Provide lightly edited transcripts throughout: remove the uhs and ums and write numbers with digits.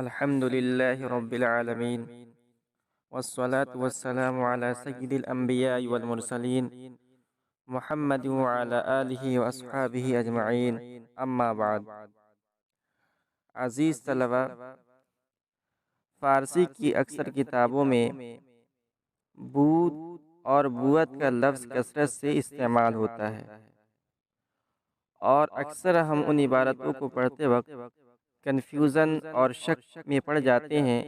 الحمد لله رب العالمين والصلاة والسلام على سيد الأنبياء والمرسلين محمد وعلى آله وأصحابه أجمعين اما بعد۔ عزیز طلبہ، فارسی کی اکثر کتابوں میں بود اور بوت کا لفظ کثرت سے استعمال ہوتا ہے، اور اکثر ہم ان عبارتوں کو پڑھتے وقت کنفیوژن اور شک میں پڑ جاتے ہیں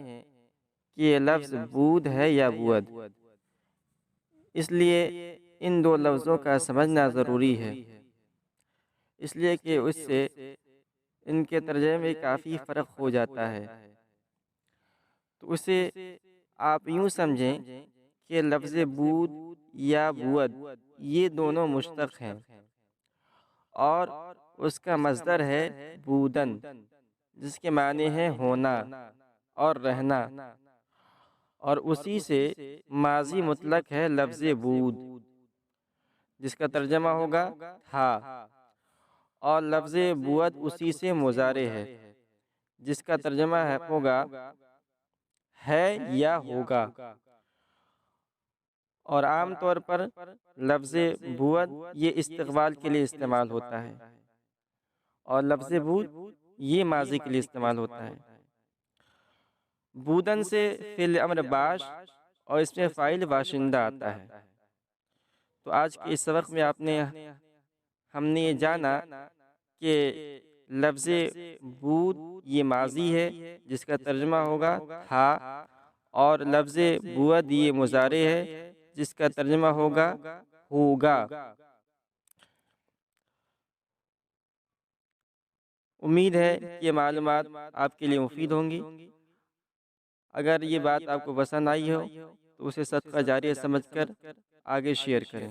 کہ یہ لفظ بود ہے یا بود۔ اس لیے ان دو لفظوں کا سمجھنا ضروری ہے، اس لیے کہ اس سے ان کے ترجمے میں کافی فرق ہو جاتا ہے۔ تو اسے آپ یوں سمجھیں کہ لفظ بود یا بود یہ دونوں مشتق ہیں، اور اس کا مصدر ہے بودن، جس کے معنی ہے ہونا اور رہنا، اور اسی سے ماضی مطلق ہے لفظ بود، جس کا ترجمہ ہوگا تھا، اور لفظ بود اسی سے مضارع ہے، جس کا ترجمہ ہوگا ہے یا ہوگا۔ اور عام طور پر لفظ بود یہ استقبال کے لیے استعمال ہوتا ہے، اور لفظ بود یہ ماضی کے لیے استعمال ہوتا ہے۔ بودن سے فعل امر باش اور اس میں فاعل باشندہ آتا ہے۔ تو آج کے اس سبق میں ہم نے یہ جانا کہ لفظ بود یہ ماضی ہے، جس کا ترجمہ ہوگا تھا، اور لفظ بود یہ مضارع ہے، جس کا ترجمہ ہوگا ہوگا۔ امید ہے کہ یہ معلومات آپ کے لیے مفید ہوں گی۔ اگر یہ بات آپ کو پسند آئی ہو تو اسے صدقہ جاریہ سمجھ کر آگے شیئر کریں۔